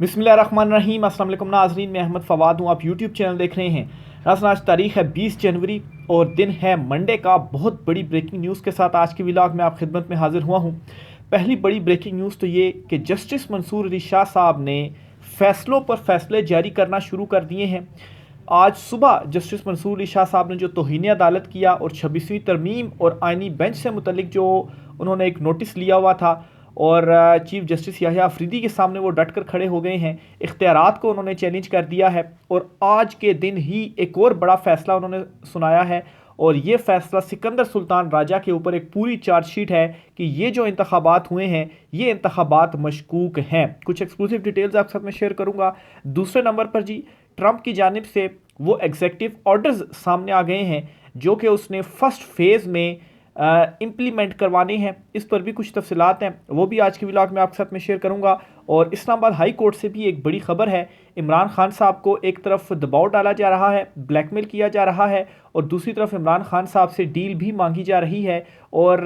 बिस्मिल्लाहिर्रहमानिर्रहीम। अस्सलाम वालेकुम नाज़रीन, मैं अहमद फ़वाद हूँ। आप यूट्यूब चैनल देख रहे हैं। नाज़रीन, आज तारीख़ है 20 जनवरी और दिन है मंडे का। बहुत बड़ी ब्रेकिंग न्यूज़ के साथ आज के व्लॉग में आप खिदमत में हाजिर हुआ हूँ। पहली बड़ी ब्रेकिंग न्यूज़ तो ये कि जस्टिस मंसूर अली शाह साहब ने फ़ैसलों पर फ़ैसले जारी करना शुरू कर दिए हैं। आज सुबह जस्टिस मंसूर अली शाह साहब ने जो तौहीन अदालत किया और 26वीं तरमीम और आइनी बेंच से मुतल्लिक जो उन्होंने एक नोटिस लिया हुआ था और चीफ जस्टिस याहिया अफरीदी के सामने वो डट कर खड़े हो गए हैं। इख्तियारात को उन्होंने चैलेंज कर दिया है और आज के दिन ही एक और बड़ा फ़ैसला उन्होंने सुनाया है और ये फ़ैसला सिकंदर सुल्तान राजा के ऊपर एक पूरी चार्जशीट है कि ये जो इंतखाबात हुए हैं ये इंतखाबात मशकूक हैं। कुछ एक्सक्लूसिव डिटेल्स आपके साथ में शेयर करूँगा। दूसरे नंबर पर जी, ट्रंप की जानिब से वो एग्जेक्टिव ऑर्डर्स सामने आ गए हैं जो कि उसने फर्स्ट फेज़ में इम्प्लीमेंट करवाने हैं। इस पर भी कुछ तफसीलात हैं, वो भी आज के व्लॉग में आपके साथ में शेयर करूंगा। और इस्लामाबाद हाई कोर्ट से भी एक बड़ी खबर है। इमरान खान साहब को एक तरफ दबाव डाला जा रहा है, ब्लैकमेल किया जा रहा है और दूसरी तरफ इमरान खान साहब से डील भी मांगी जा रही है। और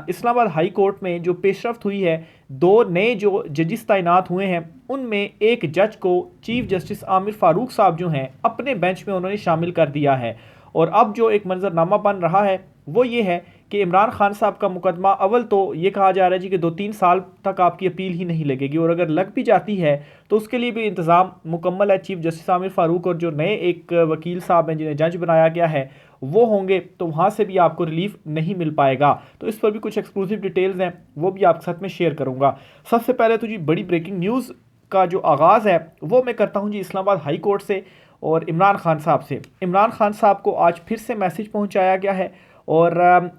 इस्लामाबाद हाई कोर्ट में जो पेशरफ्त हुई है, दो नए जो जजिस तैनात हुए हैं उनमें एक जज को चीफ जस्टिस आमिर फारूक साहब जो हैं अपने बेंच में उन्होंने शामिल कर दिया है। और अब जो एक मंजरनामा बन रहा है वो ये है कि इमरान खान साहब का मुकदमा अव्वल तो ये कहा जा रहा है जी कि 2-3 साल तक आपकी अपील ही नहीं लगेगी और अगर लग भी जाती है तो उसके लिए भी इंतज़ाम मुकम्मल है। चीफ जस्टिस आमिर फारूक और जो नए एक वकील साहब हैं जिन्हें जज बनाया गया है वो होंगे, तो वहाँ से भी आपको रिलीफ नहीं मिल पाएगा। तो इस पर भी कुछ एक्सक्लूसिव डिटेल्स हैं, वो भी आपके साथ में शेयर करूँगा। सबसे पहले तो जी बड़ी ब्रेकिंग न्यूज़ का जो आगाज़ है वो मैं करता हूँ जी इस्लामाबाद हाई कोर्ट से और इमरान खान साहब से। इमरान खान साहब को आज फिर से मैसेज पहुँचाया गया है और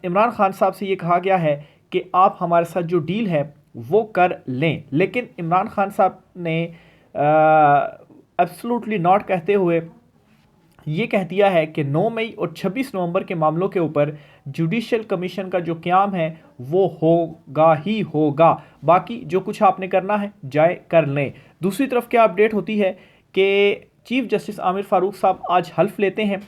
इमरान खान साहब से ये कहा गया है कि आप हमारे साथ जो डील है वो कर लें। लेकिन इमरान खान साहब ने एब्सोल्युटली नॉट कहते हुए ये कह दिया है कि 9 मई और 26 नवंबर के मामलों के ऊपर जुडिशल कमीशन का जो क़याम है वो होगा ही होगा, बाकी जो कुछ आपने करना है जाए कर लें। दूसरी तरफ क्या अपडेट होती है कि चीफ जस्टिस आमिर फारूक साहब आज हल्फ लेते हैं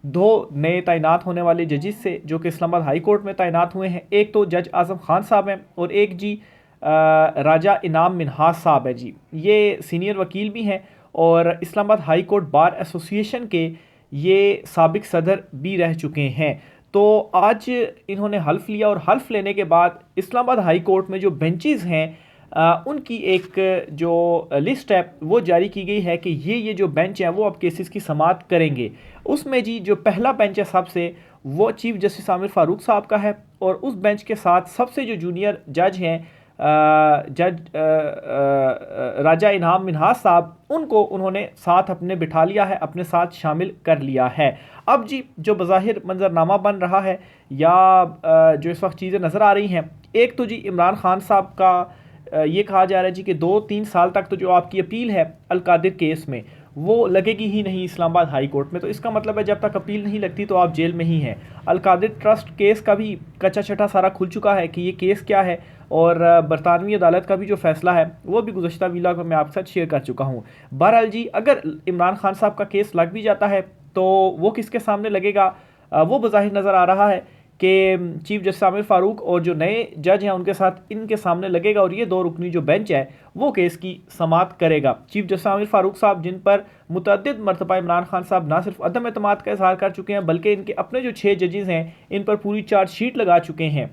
दो नए तैनात होने वाले जजिस से जो कि इस्लामाबाद हाई कोर्ट में तैनात हुए हैं। एक तो जज आज़म खान साहब हैं और एक जी राजा इनाम मिनहाज साहब है जी। ये सीनियर वकील भी हैं और Islamabad high court bar association के ये साबिक सदर भी रह चुके हैं। तो आज इन्होंने हल्फ लिया और हल्फ लेने के बाद इस्लामाबाद हाई कोर्ट में जो बेंचेस हैं उनकी एक जो लिस्ट है वो जारी की गई है कि ये जो बेंच हैं वो अब केसेस की समाअत करेंगे। उसमें जी जो पहला बेंच है सबसे, वो चीफ जस्टिस आमिर फारूक साहब का है और उस बेंच के साथ सबसे जो जूनियर जज हैं जज राजा इनाम मिनहाज साहब, उनको उन्होंने साथ अपने बिठा लिया है, अपने साथ शामिल कर लिया है। अब जी जो बज़ाहिर मंजरनामा बन रहा है या जो इस वक्त चीज़ें नज़र आ रही हैं, एक तो जी इमरान खान साहब का ये कहा जा रहा है जी कि 2-3 साल तक तो जो आपकी अपील है अलकादिर केस में वो लगेगी ही नहीं इस्लामाबाद हाई कोर्ट में। तो इसका मतलब है जब तक अपील नहीं लगती तो आप जेल में ही हैं। अलकादिर ट्रस्ट केस का भी कच्चा छटा सारा खुल चुका है कि ये केस क्या है और बरतानवी अदालत का भी जो फैसला है वो भी गुज़श्ता व्लॉग में मैं आपके साथ शेयर कर चुका हूँ। बहरहाल जी अगर इमरान खान साहब का केस लग भी जाता है तो वो किसके सामने लगेगा, वो बज़ाहिर नज़र आ रहा है कि चीफ जस्टिस आमिर फारूक और जो नए जज हैं उनके साथ इनके सामने लगेगा और ये 2 रुकनी जो बेंच है वो केस की समाअत करेगा। चीफ जस्टिस आमिर फारूक साहब जिन पर मुतअद्दिद मरतबा इमरान खान साहब ना सिर्फ अदम एतमाद का इजहार कर चुके हैं बल्कि इनके अपने जो 6 जजेस हैं इन पर पूरी चार्जशीट लगा चुके हैं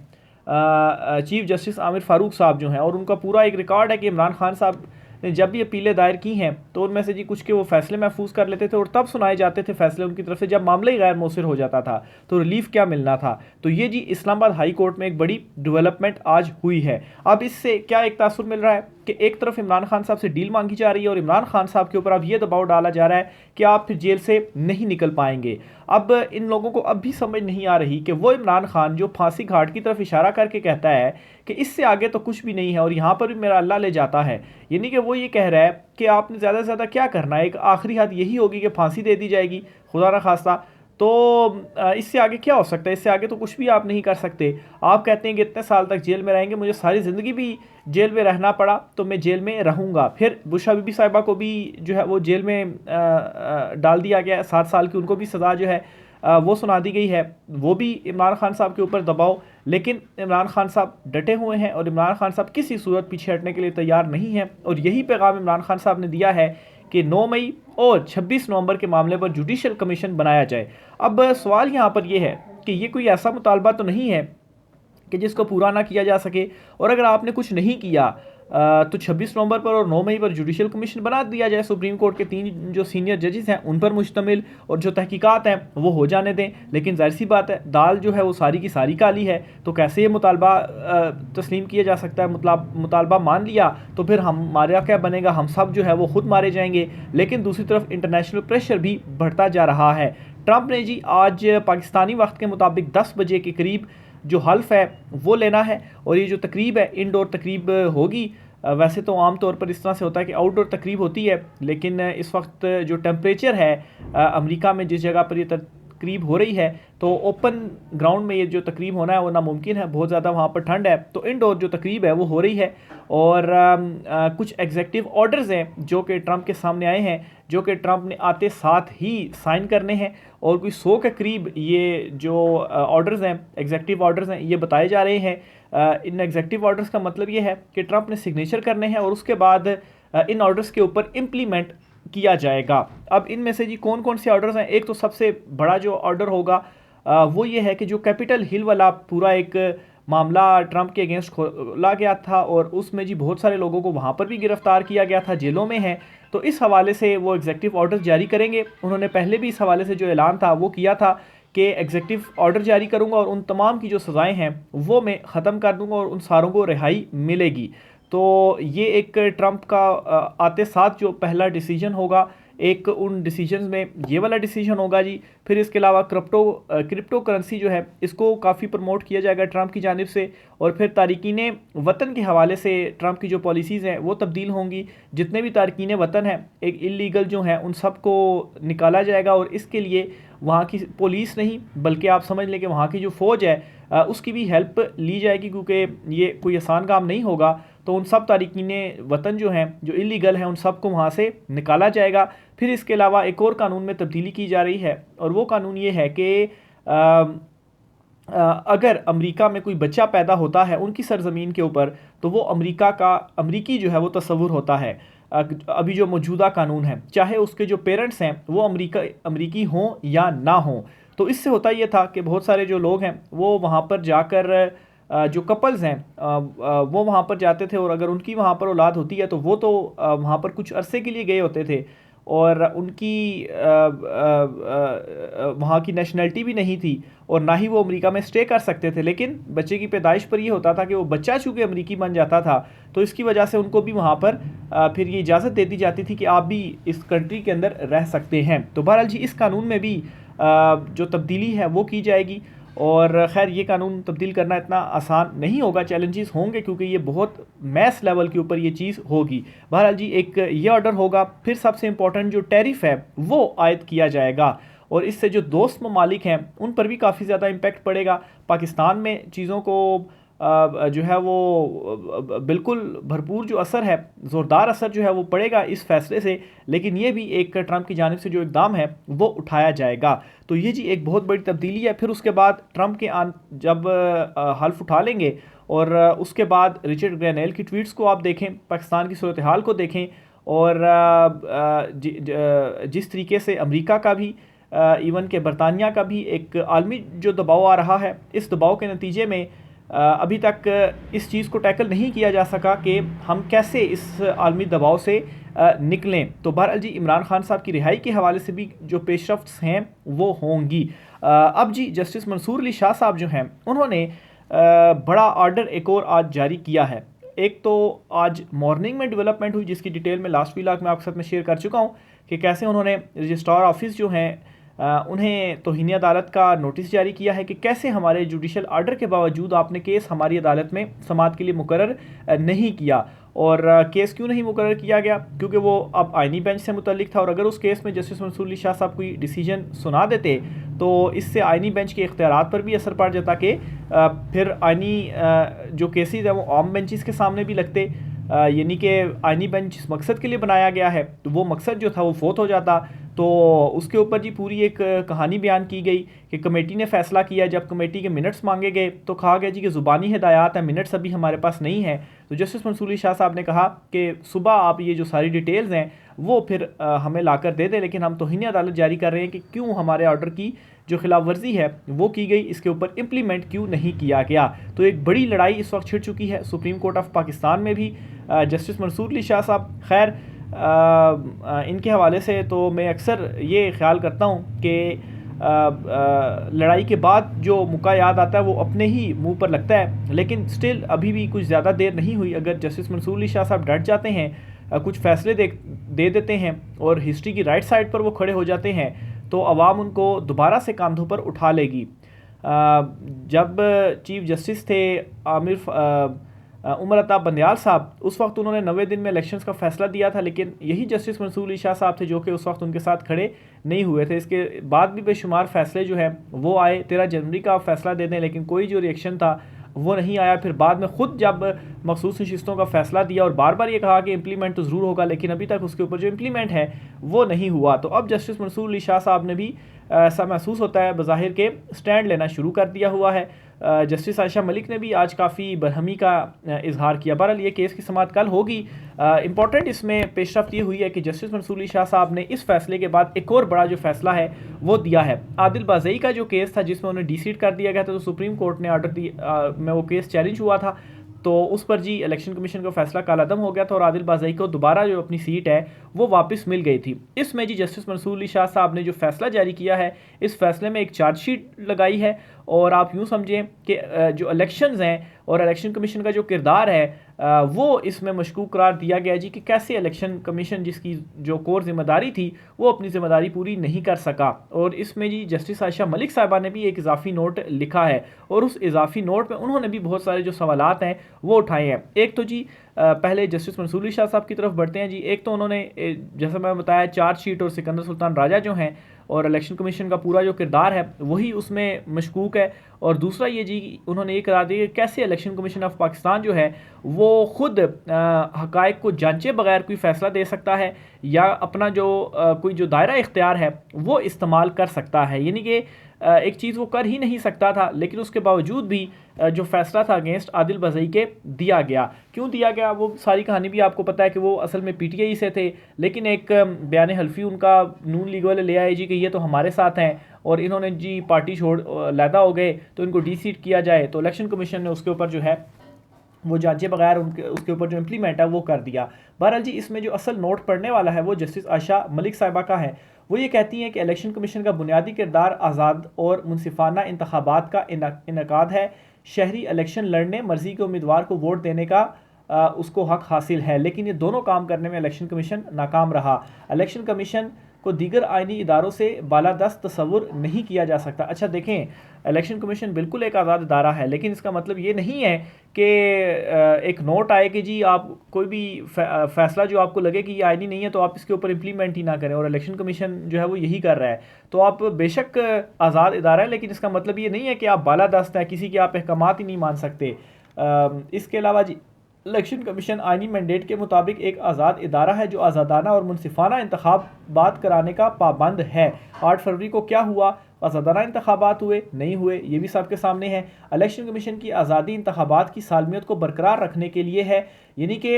चीफ जस्टिस आमिर फारूक साहब जो हैं, और उनका पूरा एक रिकॉर्ड है कि इमरान खान साहब ने जब भी अपीलें दायर की हैं तो उनमें से जी कुछ के वो फैसले महफूज कर लेते थे और तब सुनाए जाते थे फैसले उनकी तरफ से जब मामला ही गैर मौसर हो जाता था तो रिलीफ क्या मिलना था। तो ये जी इस्लामाबाद हाई कोर्ट में एक बड़ी डेवलपमेंट आज हुई है। अब इससे क्या एक तासुर मिल रहा है कि एक तरफ इमरान खान साहब से डील मांगी जा रही है और इमरान खान साहब के ऊपर अब ये दबाव डाला जा रहा है कि आप फिर जेल से नहीं निकल पाएंगे। अब इन लोगों को अब भी समझ नहीं आ रही कि वो इमरान खान जो फांसी घाट की तरफ इशारा करके कहता है कि इससे आगे तो कुछ भी नहीं है और यहाँ पर भी मेरा अल्लाह ले जाता है, यानी कि वो ये कह रहा है कि आपने ज़्यादा से ज़्यादा क्या करना है, एक आखिरी हद यही होगी कि फांसी दे दी जाएगी खुदा न खास्ता। तो इससे आगे क्या हो सकता है, इससे आगे तो कुछ भी आप नहीं कर सकते। आप कहते हैं कि इतने साल तक जेल में रहेंगे, मुझे सारी ज़िंदगी भी जेल में रहना पड़ा तो मैं जेल में रहूँगा। फिर बुशरा बीबी साहिबा को भी जो है वो जेल में डाल दिया गया 7 साल की, उनको भी सज़ा जो है वो सुना दी गई है। वो भी इमरान खान साहब के ऊपर दबाव, लेकिन इमरान खान साहब डटे हुए हैं और इमरान खान साहब किसी सूरत पीछे हटने के लिए तैयार नहीं हैं। और यही पैगाम इमरान खान साहब ने दिया है कि 9 मई और 26 नवंबर के मामले पर जुडिशल कमीशन बनाया जाए। अब सवाल यहाँ पर यह है कि ये कोई ऐसा मुतालबा तो नहीं है कि जिसको पूरा ना किया जा सके, और अगर आपने कुछ नहीं किया तो 26 नवंबर पर और 9 मई पर जुडिशल कमीशन बना दिया जाए। सुप्रीम कोर्ट के 3 जो सीनियर जजेस हैं उन पर मुश्तमिल, और जो तहकीकात हैं वो हो जाने दें। लेकिन जाहिर सी बात है, दाल जो है वो सारी की सारी काली है, तो कैसे ये मुतालबा तस्लीम किया जा सकता है। मुतालबा मान लिया तो फिर हमारा क्या बनेगा, हम सब जो है वो खुद मारे जाएंगे। लेकिन दूसरी तरफ इंटरनेशनल प्रेशर भी बढ़ता जा रहा है। ट्रंप ने जी आज पाकिस्तानी वक्त के मुताबिक 10 बजे के करीब जो हल्फ है वो लेना है, और ये जो तकरीब है इनडोर तकरीब होगी। वैसे तो आम तौर पर इस तरह से होता है कि आउटडोर तकरीब होती है, लेकिन इस वक्त जो टेम्परेचर है अमेरिका में जिस जगह पर ये तकरीब हो रही है, तो ओपन ग्राउंड में ये जो तकरीब होना है वो नामुमकिन है, बहुत ज़्यादा वहाँ पर ठंड है। तो इनडोर जो तकरीब है वो हो रही है। और कुछ एग्जेक्टिव ऑर्डर्स हैं जो कि ट्रंप के सामने आए हैं, जो कि ट्रंप ने आते साथ ही साइन करने हैं। और कोई 100 के करीब ये जो ऑर्डर्स हैं, एग्जेक्टिव ऑर्डर्स हैं, ये बताए जा रहे हैं। इन एग्जेक्टिव ऑर्डर्स का मतलब ये है कि ट्रंप ने सिग्नेचर करने हैं और उसके बाद इन ऑर्डर्स के ऊपर इम्प्लीमेंट किया जाएगा। अब इनमें से जी कौन कौन से ऑर्डर्स हैं, एक तो सबसे बड़ा जो ऑर्डर होगा वो ये है कि जो कैपिटल हिल वाला पूरा एक मामला ट्रंप के अगेंस्ट खोला गया था, और उसमें जी बहुत सारे लोगों को वहाँ पर भी गिरफ्तार किया गया था, जेलों में है। तो इस हवाले से वो एग्जेक्टिव ऑर्डर जारी करेंगे। उन्होंने पहले भी इस हवाले से जो ऐलान था वो किया था कि एग्जेक्टिव ऑर्डर जारी करूंगा और उन तमाम की जो सज़ाएं हैं वो मैं ख़त्म कर दूंगा और उन सारों को रिहाई मिलेगी। तो ये एक ट्रंप का आते साथ जो पहला डिसीजन होगा। एक उन डिसीजंस में ये वाला डिसीजन होगा जी। फिर इसके अलावा क्रिप्टो करेंसी जो है इसको काफ़ी प्रमोट किया जाएगा ट्रंप की जानिब से। और फिर तारकीन वतन के हवाले से ट्रंप की जो पॉलिसीज़ हैं वो तब्दील होंगी। जितने भी तारकीन वतन हैं एक इलीगल जो हैं उन सब को निकाला जाएगा, और इसके लिए वहाँ की पुलिस नहीं बल्कि आप समझ लें कि वहाँ की जो फ़ौज है उसकी भी हेल्प ली जाएगी, क्योंकि ये कोई आसान काम नहीं होगा। तो उन सब तारकीन वतन जो हैं जो इलीगल हैं उन सब को वहाँ से निकाला जाएगा। फिर इसके अलावा एक और कानून में तब्दीली की जा रही है, और वो कानून ये है कि अगर अमेरिका में कोई बच्चा पैदा होता है उनकी सरजमीन के ऊपर, तो वो अमरीकी जो है वो तस्वुर होता है। अभी जो मौजूदा कानून है, चाहे उसके जो पेरेंट्स हैं वो अमरीकी हों या ना हों। तो इससे होता ये था कि बहुत सारे जो लोग हैं वो वहाँ पर जाकर जो कपल्स हैं वो वहाँ पर जाते थे, और अगर उनकी वहाँ पर औलाद होती है तो वो तो वहाँ पर कुछ अरसे के लिए गए होते थे, और उनकी वहाँ की नेशनलिटी भी नहीं थी, और ना ही वो अमेरिका में स्टे कर सकते थे। लेकिन बच्चे की पैदाइश पर ये होता था कि वो बच्चा चूँकि अमेरिकी बन जाता था, तो इसकी वजह से उनको भी वहाँ पर फिर ये इजाज़त दे दी जाती थी कि आप भी इस कंट्री के अंदर रह सकते हैं। तो बहरहाल जी इस कानून में भी जो तब्दीली है वो की जाएगी। और खैर ये कानून तब्दील करना इतना आसान नहीं होगा, चैलेंजेस होंगे, क्योंकि ये बहुत मैस लेवल के ऊपर ये चीज़ होगी। बहरहाल जी एक ये ऑर्डर होगा। फिर सबसे इंपॉर्टेंट जो टैरिफ है वो आयद किया जाएगा, और इससे जो दोस्त ममालिक हैं उन पर भी काफ़ी ज़्यादा इम्पेक्ट पड़ेगा। पाकिस्तान में चीज़ों को जो है वो बिल्कुल भरपूर जो असर है, ज़ोरदार असर जो है वो पड़ेगा इस फैसले से। लेकिन ये भी एक ट्रंप की जानिब से जो इक़दाम है वो उठाया जाएगा। तो ये जी एक बहुत बड़ी तब्दीली है। फिर उसके बाद ट्रंप के जब हल्फ उठा लेंगे, और उसके बाद रिचर्ड ग्रैनेल की ट्वीट्स को आप देखें, पाकिस्तान की सूरत हाल को देखें, और जिस तरीके से अमेरिका का भी इवन के बरतानिया का भी एक आलमी जो दबाव आ रहा है, इस दबाव के नतीजे में अभी तक इस चीज़ को टैकल नहीं किया जा सका कि हम कैसे इस आलमी दबाव से निकलें। तो बहरहाल जी इमरान खान साहब की रिहाई के हवाले से भी जो पेशरफ्त हैं वो होंगी। अब जी जस्टिस मंसूर अली शाह साहब जो हैं उन्होंने बड़ा ऑर्डर एक और आज जारी किया है। एक तो आज मॉर्निंग में डेवलपमेंट हुई, जिसकी डिटेल में लास्ट व्लॉग में आपके साथ में शेयर कर चुका हूँ कि कैसे उन्होंने रजिस्ट्रार ऑफिस जो हैं उन्हें तौहीन अदालत का नोटिस जारी किया है कि कैसे हमारे जुडिशल आर्डर के बावजूद आपने केस हमारी अदालत में समाअत के लिए मुकर्रर नहीं किया। और केस क्यों नहीं मुकर्रर किया गया, क्योंकि वो अब आइनी बेंच से मुतल्लिक था, और अगर उस केस में जस्टिस मंसूर अली शाह साहब कोई डिसीजन सुना देते तो इससे आइनी बेंच के इख्तियारात पर भी असर पड़ जाता कि फिर आइनी जो केसेस हैं वो आम बेंचेस के सामने भी लगते। यानी कि आइनी बेंच जिस मकसद के लिए बनाया गया है तो वो मकसद जो था वो फोत हो जाता। तो उसके ऊपर जी पूरी एक कहानी बयान की गई कि कमेटी ने फ़ैसला किया। जब कमेटी के मिनट्स मांगे गए तो कहा गया जी कि ज़ुबानी हिदायत है, मिनट्स अभी हमारे पास नहीं है। तो जस्टिस मंसूर अली शाह साहब ने कहा कि सुबह आप ये जो सारी डिटेल्स हैं वो फिर हमें लाकर दे दें, लेकिन हम तौहीन अदालत जारी कर रहे हैं कि क्यों हमारे ऑर्डर की जो खिलाफ वर्जी है वो की गई, इसके ऊपर इम्प्लीमेंट क्यों नहीं किया गया। तो एक बड़ी लड़ाई इस वक्त छिड़ चुकी है सुप्रीम कोर्ट ऑफ पाकिस्तान में भी। जस्टिस मंसूर अली शाह साहब खैर इनके हवाले से तो मैं अक्सर ये ख्याल करता हूँ कि लड़ाई के बाद जो मौका याद आता है वो अपने ही मुंह पर लगता है, लेकिन स्टिल अभी भी कुछ ज़्यादा देर नहीं हुई। अगर जस्टिस मंसूर अली शाह साहब डट जाते हैं, कुछ फैसले दे देते हैं और हिस्ट्री की राइट साइड पर वो खड़े हो जाते हैं तो अवाम उनको दोबारा से कंधों पर उठा लेगी। जब चीफ जस्टिस थे उमर अता बंदयाल साहब, उस वक्त उन्होंने 90 दिन में इलेक्शंस का फैसला दिया था, लेकिन यही जस्टिस मंसूर अली शाह साहब थे जो कि उस वक्त उनके साथ खड़े नहीं हुए थे। इसके बाद भी बेशुमार फैसले जो हैं वो आए, 13 जनवरी का फैसला दे दें, लेकिन कोई जो रिएक्शन था वो नहीं आया। फिर बाद में ख़ुद जब मखसूस नशिस्तों का फ़ैसला दिया और बार बार ये कहा कि इम्प्लीमेंट तो ज़रूर होगा, लेकिन अभी तक उसके ऊपर जो इम्प्लीमेंट है वो नहीं हुआ। तो अब जस्टिस मंसूर अली शाह साहब ने भी ऐसा महसूस होता है बज़ाहिर के स्टैंड लेना शुरू कर दिया हुआ है। जस्टिस आयशा मलिक ने भी आज काफ़ी बरहमी का इजहार किया। बहरहाल ये केस की समाअत कल होगी। इंपॉर्टेंट इसमें पेशरफ्त ये हुई है कि जस्टिस मंसूर अली शाह साहब ने इस फैसले के बाद एक और बड़ा जो फैसला है वो दिया है। आदिल बाज़ई का जो केस था जिसमें उन्हें डिसीट कर दिया गया था, तो सुप्रीम कोर्ट ने ऑर्डर में वो केस चैलेंज हुआ था, तो उस पर जी इलेक्शन कमीशन का फैसला कालादम हो गया था और आदिल बाज़ई को दोबारा जो अपनी सीट है वो वापस मिल गई थी। इसमें जी जस्टिस मंसूर अली शाह साहब ने जो फैसला जारी किया है, इस फैसले में एक चार्जशीट लगाई है और आप यूँ समझें कि जो इलेक्शंस हैं और इलेक्शन कमीशन का जो किरदार है वो इसमें मशकूक करार दिया गया जी कि कैसे इलेक्शन कमीशन जिसकी जो कोर जिम्मेदारी थी वो अपनी ज़िम्मेदारी पूरी नहीं कर सका। और इसमें जी जस्टिस आयशा मलिक साहिबा ने भी एक इजाफी नोट लिखा है और उस इजाफी नोट में उन्होंने भी बहुत सारे जो सवालात हैं वो उठाए हैं। एक तो जी पहले जस्टिस मंसूर अली शाह साहब की तरफ बढ़ते हैं जी। एक तो उन्होंने जैसा मैं बताया चार्जशीट और सिकंदर सुल्तान राजा जो हैं और इलेक्शन कमीशन का पूरा जो किरदार है वही उसमें मशकूक है। और दूसरा ये जी उन्होंने ये करा दिया कि कैसे इलेक्शन कमीशन ऑफ पाकिस्तान जो है वो ख़ुद हक़ाइक़ को जांचे बगैर कोई फ़ैसला दे सकता है या अपना जो कोई जो दायरा इख्तियार है वो इस्तेमाल कर सकता है। यानी कि एक चीज़ वो कर ही नहीं सकता था, लेकिन उसके बावजूद भी जो फैसला था अगेंस्ट आदिल बाज़ई के दिया गया। क्यों दिया गया वो सारी कहानी भी आपको पता है कि वो असल में पीटीआई से थे, लेकिन एक बयान हल्फी उनका नून लीग वाले ले आए जी कि ये तो हमारे साथ हैं और इन्होंने जी पार्टी छोड़ लैदा हो गए तो इनको डी-सीट किया जाए। तो इलेक्शन कमीशन ने उसके ऊपर जो है वो जांचे बगैर उसके ऊपर जो इम्प्लीमेंट है वो कर दिया। बहरहाल जी इसमें जो असल नोट पढ़ने वाला है वो जस्टिस आयशा मलिक साहिबा का है। वो ये कहती हैं कि इलेक्शन कमीशन का बुनियादी किरदार आज़ाद और मुनसिफाना इंतखाबात का इनकाद है। शहरी इलेक्शन लड़ने, मर्जी के उम्मीदवार को वोट देने का उसको हक हासिल है, लेकिन ये दोनों काम करने में इलेक्शन कमीशन नाकाम रहा। इलेक्शन कमीशन को दीगर आइनी इदारों से बालादस्त तस्वुर नहीं किया जा सकता। अच्छा देखें, इलेक्शन कमीशन बिल्कुल एक आज़ाद इदारा है, लेकिन इसका मतलब ये नहीं है कि एक नोट आए कि जी आप कोई भी फैसला जो आपको लगे कि ये आइनी नहीं है तो आप इसके ऊपर इम्प्लीमेंट ही ना करें, और इलेक्शन कमीशन जो है वो यही कर रहा है। तो आप बेशक आज़ाद इदारा है, लेकिन इसका मतलब ये नहीं है कि आप बालादस्त हैं, किसी के आप अहकामात ही नहीं मान सकते। इसके अलावा जी इलेक्शन कमीशन आइनी मैंडेट के मुताबिक एक आज़ाद इदारा है जो आज़ादाना और मुनसिफाना इंतखाबात कराने का पाबंद है। 8 फरवरी को क्या हुआ? आज़ादाना इंतखाबात हुए? नहीं हुए, ये भी सबके सामने है। इलेक्शन कमीशन की आज़ादी इंतखाबात की सालमियत को बरकरार रखने के लिए है, यानी कि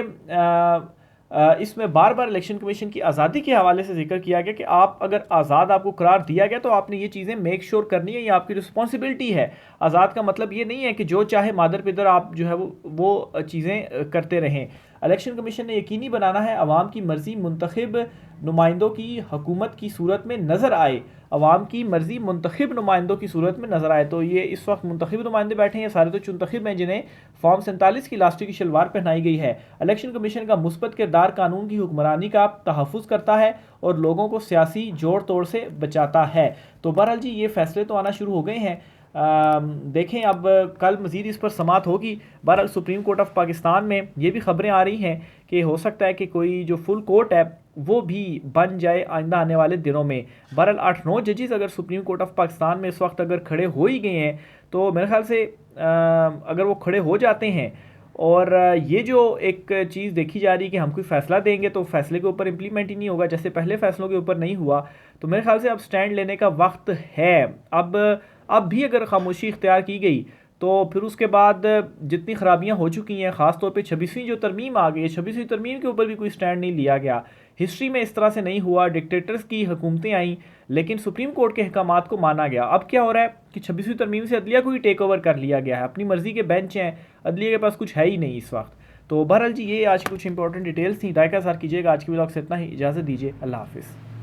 इसमें बार बार इलेक्शन कमीशन की आज़ादी के हवाले से जिक्र किया गया कि आप अगर आज़ाद आपको करार दिया गया तो आपने ये चीज़ें मेक श्योर करनी है, ये आपकी रिस्पॉन्सिबिलिटी है। आज़ाद का मतलब ये नहीं है कि जो चाहे मादर पिदर आप जो है वो चीज़ें करते रहें। इलेक्शन कमीशन ने यकीनी बनाना है अवाम की मर्ज़ी मुंतखब नुमाइंदों की हुकूमत की सूरत में नज़र आए। अवाम की मर्ज़ी मुंतखब नुमाइंदों की सूरत में नज़र आए। तो ये इस वक्त मुंतखब नुमाइंदे बैठे हैं, सारे तो चुंतखब हैं जिन्हें फॉर्म 47 की इलास्टिक की शलवार पहनाई गई है। इलेक्शन कमीशन का मुस्बत किरदार कानून की हुक्मरानी का तहफ़्फ़ुज़ करता है और लोगों को सियासी जोड़ तोड़ से बचाता है। तो बहरहाल जी ये फैसले तो आना शुरू हो गए हैं। देखें अब कल मज़ीद इस पर समाअत होगी। बहरहाल सुप्रीम कोर्ट ऑफ पाकिस्तान में ये भी खबरें आ रही हैं कि हो सकता है कि कोई जो फुल कोर्ट है वो भी बन जाए आइंदा आने वाले दिनों में। बहरहाल 8-9 जजेस अगर सुप्रीम कोर्ट ऑफ पाकिस्तान में इस वक्त अगर खड़े हो ही गए हैं तो मेरे ख्याल से अगर वो खड़े हो जाते हैं और ये जो एक चीज़ देखी जा रही है कि हम कोई फ़ैसला देंगे तो फैसले के ऊपर इम्प्लीमेंट ही नहीं होगा, जैसे पहले फ़ैसलों के ऊपर नहीं हुआ, तो मेरे ख्याल से अब स्टैंड लेने का वक्त है। अब भी अगर खामोशी इख्तियार की गई तो फिर उसके बाद जितनी ख़राबियाँ हो चुकी हैं, ख़ास तौर पे 26वीं जो तरमीम आ गई है, 26वीं तरमीम के ऊपर भी कोई स्टैंड नहीं लिया गया। हिस्ट्री में इस तरह से नहीं हुआ, डिक्टेटर्स की हुकूमतें आईं लेकिन सुप्रीम कोर्ट के अहकामात को माना गया। अब क्या हो रहा है कि 26वीं तरमीम से अदलिया को ही टेक ओवर कर लिया गया है, अपनी मर्ज़ी के बेंच हैं, अदलिया के पास कुछ है ही नहीं इस वक्त। तो बहरहाल जी, ये आज की कुछ इंपॉर्टेंट डिटेल्स थी। राय का सार कीजिएगा। आज की ब्लॉग से इतना ही, इजाज़त दीजिए, अल्लाह हाफिज़।